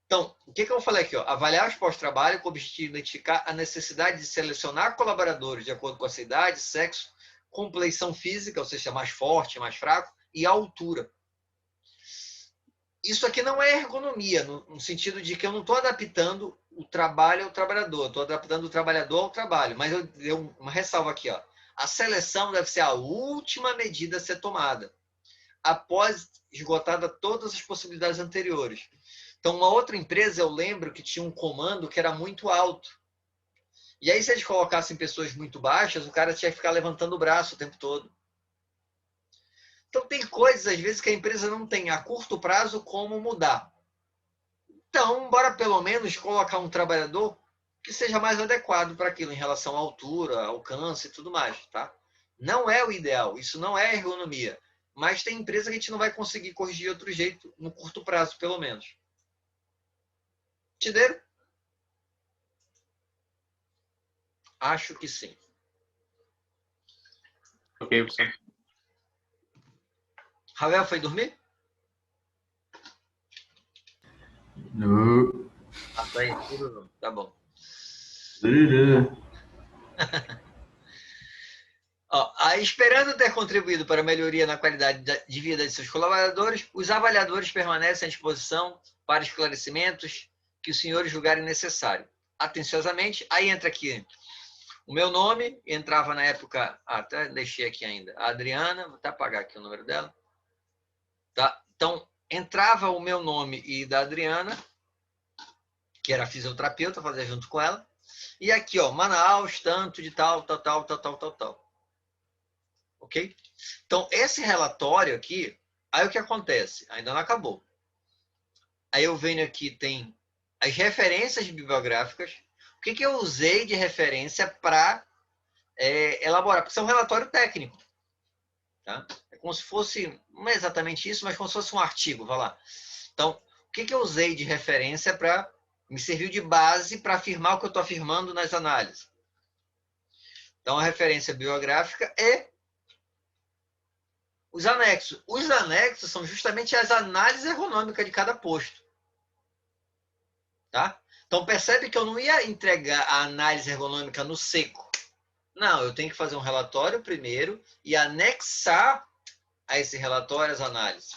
Então, o que eu falei aqui? Ó? Avaliar os pós-trabalho com o objetivo de identificar a necessidade de selecionar colaboradores de acordo com a sua idade, sexo, complexão física, ou seja, mais forte, mais fraco, e altura. Isso aqui não é ergonomia, no sentido de que eu não estou adaptando o trabalho ao trabalhador, estou adaptando o trabalhador ao trabalho. Mas eu dei uma ressalva aqui. Ó. A seleção deve ser a última medida a ser tomada, após esgotada todas as possibilidades anteriores. Então, uma outra empresa, eu lembro que tinha um comando que era muito alto. E aí, se eles colocassem pessoas muito baixas, o cara tinha que ficar levantando o braço o tempo todo. Então, tem coisas, às vezes, que a empresa não tem a curto prazo como mudar. Então, bora pelo menos colocar um trabalhador que seja mais adequado para aquilo, em relação à altura, alcance e tudo mais. Tá? Não é o ideal, isso não é ergonomia. Mas tem empresa que a gente não vai conseguir corrigir de outro jeito, no curto prazo, pelo menos. Entenderam? Acho que sim. Ok, professor. Ravel foi dormir? No. Tá aí, tudo tá bom. Aí, esperando ter contribuído para a melhoria na qualidade de vida de seus colaboradores, os avaliadores permanecem à disposição para esclarecimentos que os senhores julgarem necessário. Atenciosamente, aí entra aqui o meu nome, entrava na época, até deixei aqui ainda, a Adriana, vou até apagar aqui o número dela. Tá? Então, entrava o meu nome e da Adriana, que era fisioterapeuta, fazia junto com ela. E aqui, ó, Manaus, tanto de tal. Ok? Então, esse relatório aqui, aí o que acontece? Ainda não acabou. Aí eu venho aqui, tem as referências bibliográficas. O que eu usei de referência para elaborar? Porque isso é um relatório técnico. Tá? É como se fosse, não é exatamente isso, mas como se fosse um artigo, vai lá. Então, o que eu usei de referência para me serviu de base para afirmar o que eu estou afirmando nas análises? Então, a referência bibliográfica é os anexos. Os anexos são justamente as análises ergonômicas de cada posto. Tá? Então, percebe que eu não ia entregar a análise ergonômica no seco. Não, eu tenho que fazer um relatório primeiro e anexar a esse relatório as análises.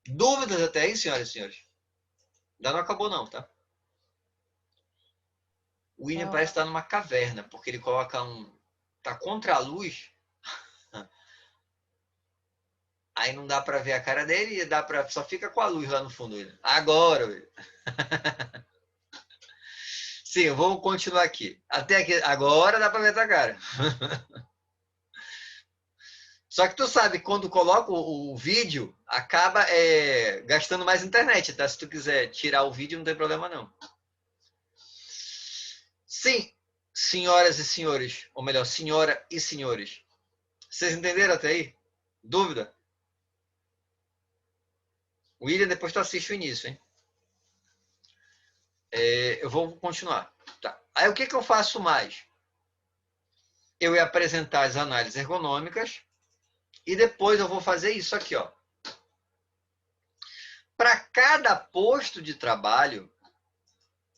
Dúvidas até aí, senhoras e senhores? Ainda não acabou não, tá? O William parece estar numa caverna, porque ele coloca tá contra a luz. Aí não dá para ver a cara dele e só fica com a luz lá no fundo. Agora, William. Sim, eu vou continuar aqui. Até aqui. Agora dá para ver a tua cara. Só que tu sabe, quando coloca o vídeo, acaba gastando mais internet, tá? Se tu quiser tirar o vídeo, não tem problema não. Sim, senhoras e senhores, ou melhor, senhora e senhores. Vocês entenderam até aí? Dúvida? William, depois tu assiste o início, hein? Eu vou continuar. Tá. Aí o que eu faço mais? Eu ia apresentar as análises ergonômicas e depois eu vou fazer isso aqui, ó. Para cada posto de trabalho,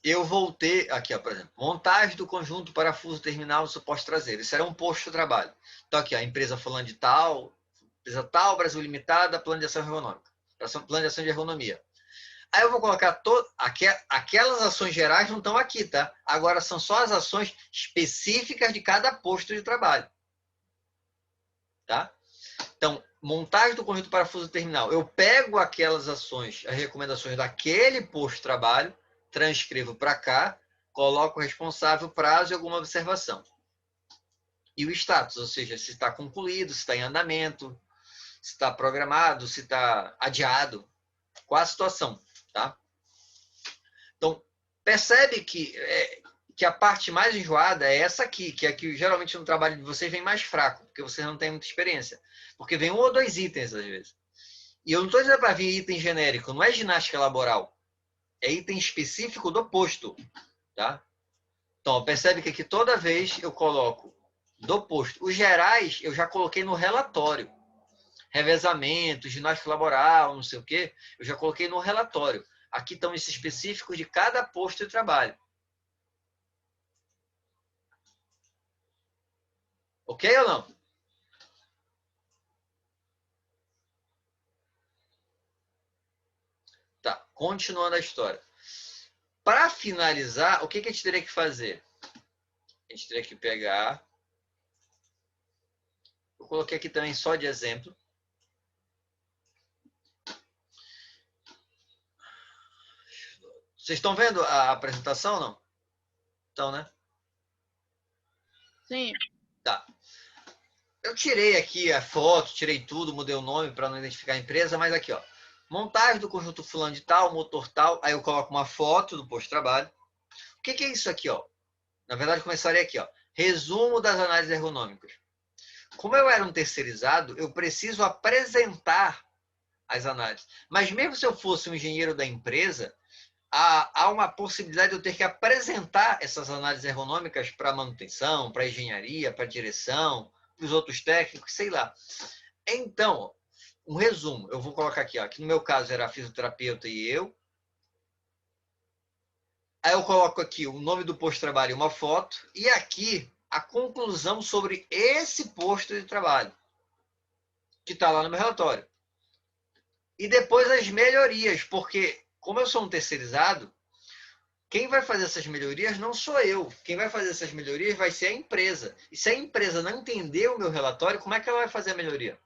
eu vou ter aqui, ó, por exemplo, montagem do conjunto parafuso terminal no suporte traseiro. Isso era um posto de trabalho. Então aqui, ó, a empresa fulano de tal, empresa tal, Brasil Limitada, plano de ação ergonômica, plano de ação de ergonomia. Aí eu vou colocar aquelas ações gerais não estão aqui, tá? Agora são só as ações específicas de cada posto de trabalho. Tá? Então, montagem do conjunto parafuso terminal. Eu pego aquelas ações, as recomendações daquele posto de trabalho, transcrevo para cá, coloco o responsável, prazo e alguma observação. E o status, ou seja, se está concluído, se está em andamento, se está programado, se está adiado. Qual a situação? Tá? Então, percebe que a parte mais enjoada é essa aqui, que é que geralmente no trabalho de vocês vem mais fraco, porque vocês não têm muita experiência. Porque vem 1 ou 2 itens, às vezes. E eu não estou dizendo para vir item genérico, não é ginástica laboral. É item específico do posto. Tá? Então, percebe que aqui toda vez eu coloco do posto. Os gerais eu já coloquei no relatório. Revezamento, ginástica laboral, não sei o quê, eu já coloquei no relatório. Aqui estão esses específicos de cada posto de trabalho. Ok ou não? Tá, continuando a história. Para finalizar, o que a gente teria que fazer? A gente teria que pegar... Eu coloquei aqui também só de exemplo. Vocês estão vendo a apresentação ou não? Então, né? Sim. Tá. Eu tirei aqui a foto, tirei tudo, mudei o nome para não identificar a empresa, mas aqui, ó. Montagem do conjunto fulano de tal, motor tal, aí eu coloco uma foto do posto de trabalho. O que é isso aqui, ó? Na verdade, começaria aqui, ó. Resumo das análises ergonômicas. Como eu era um terceirizado, eu preciso apresentar as análises. Mas mesmo se eu fosse um engenheiro da empresa, há uma possibilidade de eu ter que apresentar essas análises ergonômicas para manutenção, para engenharia, para direção, para os outros técnicos, sei lá. Então, um resumo, eu vou colocar aqui, ó, que no meu caso era a fisioterapeuta e eu. Aí eu coloco aqui o nome do posto de trabalho e uma foto, e aqui a conclusão sobre esse posto de trabalho, que está lá no meu relatório. E depois as melhorias, porque como eu sou um terceirizado, quem vai fazer essas melhorias não sou eu. Quem vai fazer essas melhorias vai ser a empresa. E se a empresa não entender o meu relatório, como é que ela vai fazer a melhoria?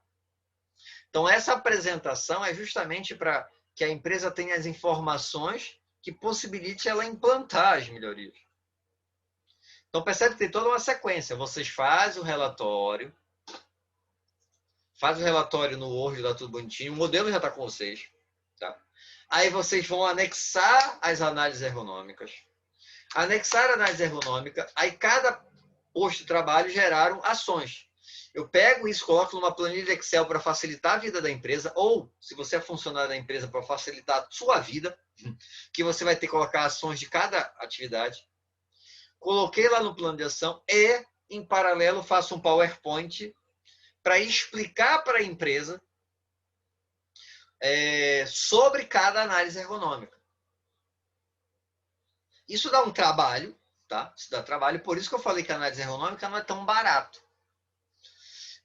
Então, essa apresentação é justamente para que a empresa tenha as informações que possibilite ela implantar as melhorias. Então, percebe que tem toda uma sequência. Vocês fazem o relatório no Word, dá tudo bonitinho. O modelo já está com vocês. Tá? Aí vocês vão anexar as análises ergonômicas. Anexar a análise ergonômica, aí cada posto de trabalho geraram ações. Eu pego isso, coloco numa planilha de Excel para facilitar a vida da empresa, ou, se você é funcionário da empresa, para facilitar a sua vida, que você vai ter que colocar ações de cada atividade. Coloquei lá no plano de ação e, em paralelo, faço um PowerPoint para explicar para a empresa sobre cada análise ergonômica. Isso dá um trabalho, tá? Isso dá trabalho, por isso que eu falei que a análise ergonômica não é tão barato.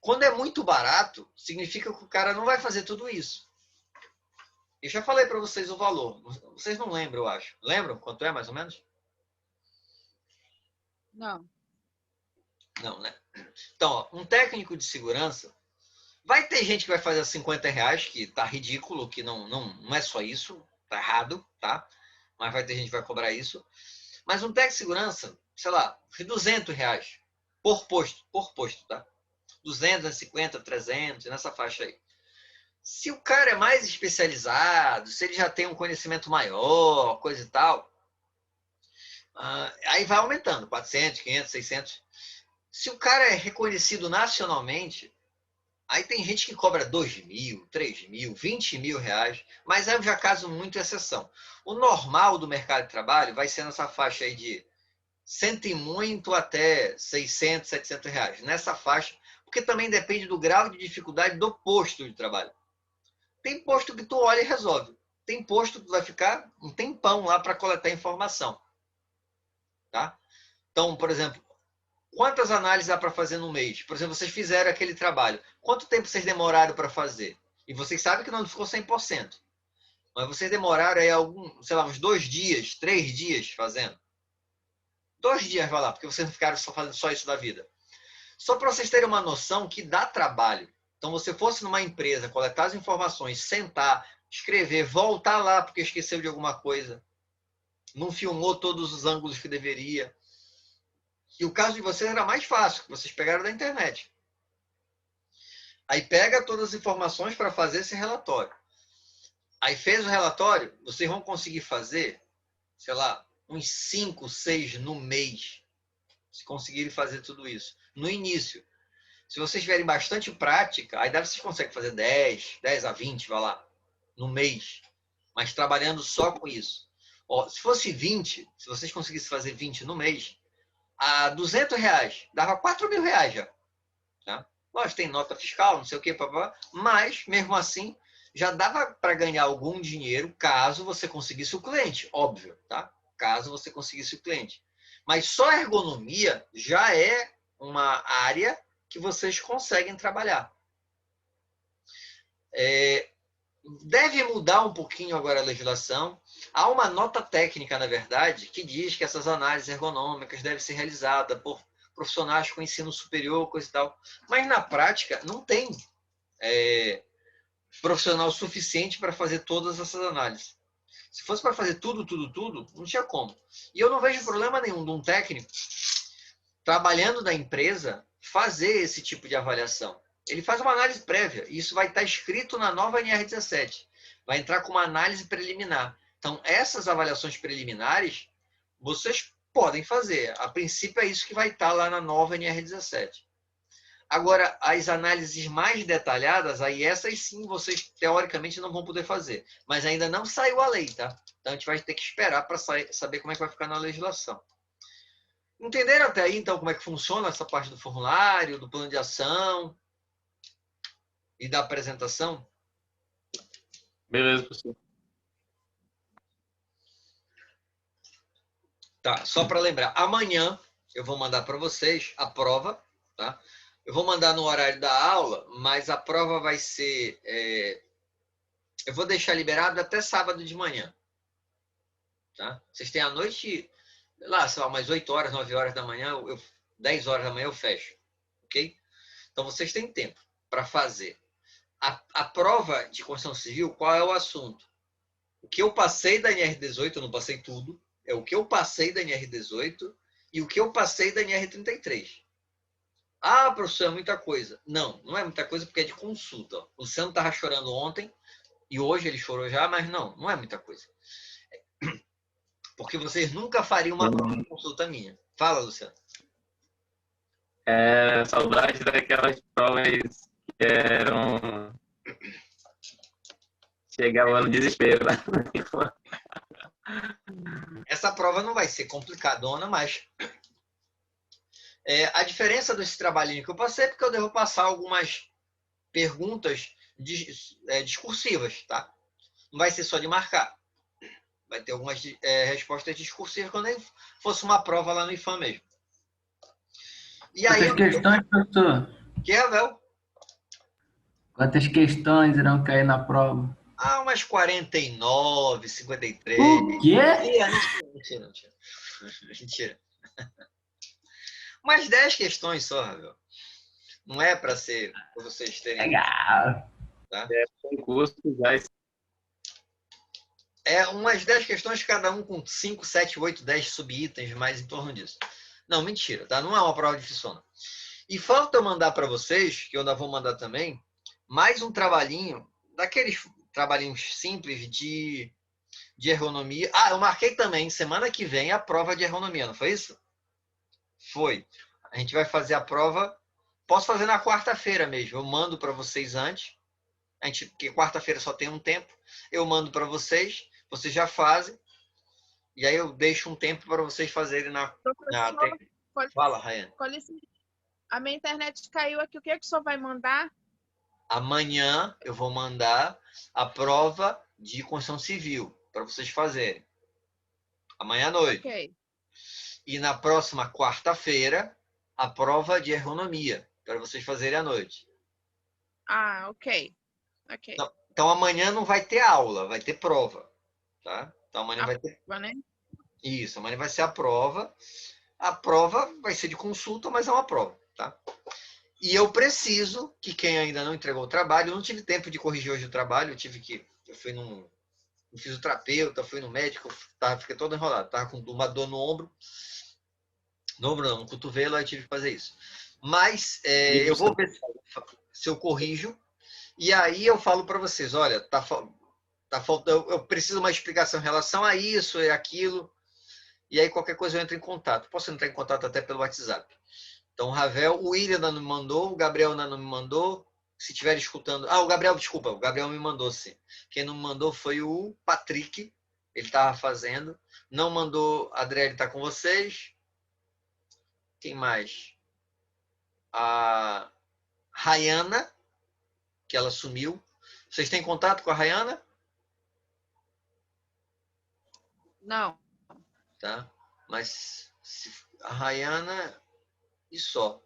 Quando é muito barato, significa que o cara não vai fazer tudo isso. Eu já falei para vocês o valor. Vocês não lembram, eu acho. Lembram quanto é, mais ou menos? Não. Não, né? Então, ó, um técnico de segurança, vai ter gente que vai fazer R$50, que tá ridículo, que não é só isso, tá errado, tá? Mas vai ter gente que vai cobrar isso. Mas um técnico de segurança, sei lá, R$200 por posto, tá? 250, 300, nessa faixa aí. Se o cara é mais especializado, se ele já tem um conhecimento maior, coisa e tal, aí vai aumentando, 400, 500, 600. Se o cara é reconhecido nacionalmente, aí tem gente que cobra 2 mil, 3 mil, 20 mil reais, mas é já caso muito exceção. O normal do mercado de trabalho vai ser nessa faixa aí de 100 e muito até 600, 700 reais. Nessa faixa, porque também depende do grau de dificuldade do posto de trabalho. Tem posto que tu olha e resolve. Tem posto que vai ficar um tempão lá para coletar informação. Tá? Então, por exemplo, quantas análises dá para fazer no mês? Por exemplo, vocês fizeram aquele trabalho. Quanto tempo vocês demoraram para fazer? E vocês sabem que não ficou 100%. Mas vocês demoraram aí sei lá, uns 2 dias, 3 dias fazendo. 2 dias, vai lá, porque vocês não ficaram só fazendo só isso da vida. Só para vocês terem uma noção que dá trabalho. Então, você fosse numa empresa, coletar as informações, sentar, escrever, voltar lá porque esqueceu de alguma coisa, não filmou todos os ângulos que deveria. E o caso de vocês era mais fácil, que vocês pegaram da internet. Aí pega todas as informações para fazer esse relatório. Aí fez o relatório, vocês vão conseguir fazer, sei lá, uns 5, 6 no mês, se conseguirem fazer tudo isso. No início. Se vocês tiverem bastante prática, aí vocês conseguem fazer 10 a 20, vai lá, no mês. Mas trabalhando só com isso. Ó, se fosse 20, se vocês conseguissem fazer 20 no mês, a R$200 dava 4 mil reais já. Tá? Lógico, tem nota fiscal, não sei o que, mas mesmo assim já dava para ganhar algum dinheiro caso você conseguisse o cliente, óbvio, tá? Caso você conseguisse o cliente. Mas só a ergonomia já é uma área que vocês conseguem trabalhar. Deve mudar um pouquinho agora a legislação. Há uma nota técnica, na verdade, que diz que essas análises ergonômicas devem ser realizadas por profissionais com ensino superior, coisa e tal. Mas, na prática, não tem profissional suficiente para fazer todas essas análises. Se fosse para fazer tudo, não tinha como. E eu não vejo problema nenhum de um técnico trabalhando da empresa fazer esse tipo de avaliação. Ele faz uma análise prévia, e isso vai estar escrito na nova NR17. Vai entrar com uma análise preliminar. Então, essas avaliações preliminares, vocês podem fazer. A princípio, é isso que vai estar lá na nova NR17. Agora, as análises mais detalhadas, aí essas sim, vocês teoricamente não vão poder fazer. Mas ainda não saiu a lei, tá? Então, a gente vai ter que esperar para saber como é que vai ficar na legislação. Entenderam até aí, então, como é que funciona essa parte do formulário, do plano de ação e da apresentação? Beleza, professor. Tá, só para lembrar, amanhã eu vou mandar para vocês a prova, tá? Eu vou mandar no horário da aula, mas a prova vai ser... eu vou deixar liberado até sábado de manhã. Tá? Vocês têm a noite... lá, sei lá, umas 8 horas, 9 horas da manhã, 10 horas da manhã eu fecho, ok? Então, vocês têm tempo para fazer. A prova de construção civil, qual é o assunto? O que eu passei da NR18, eu não passei tudo, é o que eu passei da NR18 e o que eu passei da NR33. Ah, professor, é muita coisa. Não, não é muita coisa porque é de consulta. O Luciano estava chorando ontem, E hoje ele chorou já, mas não é muita coisa. Porque vocês nunca fariam uma prova de consulta minha. Fala, Luciano. Saudade daquelas provas que eram... Chegava no desespero, né? Essa prova não vai ser complicadona, mas a diferença desse trabalhinho que eu passei é porque eu devo passar algumas perguntas discursivas, tá? Não vai ser só de marcar. Vai ter algumas respostas discursivas quando fosse uma prova lá no IFAM mesmo. E aí, Quantas questões, professor? que, Ravel? Quantas questões irão cair na prova? Umas 49, 53. O quê? Mentira. Mentira. Umas 10 questões só, Ravel. Não é para vocês terem... Legal. Tá? Concurso já... Umas 10 questões, cada um com 5, 7, 8, 10 subitens, mais em torno disso. Não, mentira, tá? Não é uma prova difícil, não. E falta eu mandar para vocês, que eu ainda vou mandar também, mais um trabalhinho, daqueles trabalhinhos simples de ergonomia. Eu marquei também, semana que vem, a prova de ergonomia, não foi isso? Foi. A gente vai fazer a prova, posso fazer na quarta-feira mesmo, eu mando para vocês antes, porque quarta-feira só tem um tempo, eu mando para vocês já fazem, e aí eu deixo um tempo para vocês fazerem na Fala, Rayane. A minha internet caiu aqui, o que é que o senhor vai mandar? Amanhã eu vou mandar a prova de construção civil para vocês fazerem. Amanhã à noite. Ok. E na próxima quarta-feira, a prova de ergonomia para vocês fazerem à noite. Ok. Então amanhã não vai ter aula, vai ter prova. Tá? Então amanhã vai ter. Né? Isso, amanhã vai ser a prova. A prova vai ser de consulta, mas é uma prova. Tá? E eu preciso que quem ainda não entregou o trabalho, eu não tive tempo de corrigir hoje o trabalho, eu fui num fisioterapeuta, fui no médico, fiquei todo enrolado, tava com uma dor no ombro, no cotovelo, aí tive que fazer isso. Mas eu vou ver se eu corrijo, e aí eu falo para vocês, olha, tá faltando, eu preciso uma explicação em relação a isso e aquilo, e aí qualquer coisa eu entro em contato. Posso entrar em contato até pelo WhatsApp. Então, o Ravel, o William ainda não me mandou, o Gabriel ainda não me mandou. Se estiver escutando... o Gabriel, desculpa, o Gabriel me mandou, sim. Quem não me mandou foi o Patrick, ele estava fazendo. Não mandou, a Adriele está com vocês. Quem mais? A Rayana, que ela sumiu. Vocês têm contato com a Rayana? Não. Tá? Mas a Rayana e só.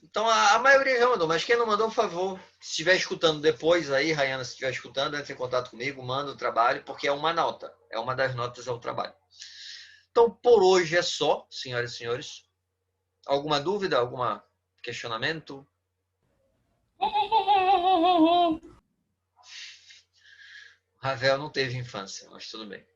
Então, a maioria já mandou, mas quem não mandou, por favor, se estiver escutando depois aí, Rayana, se estiver escutando, entre em contato comigo, manda o trabalho, porque é uma nota, é uma das notas ao trabalho. Então, por hoje é só, senhoras e senhores. Alguma dúvida, algum questionamento? Ravel não teve infância, mas tudo bem.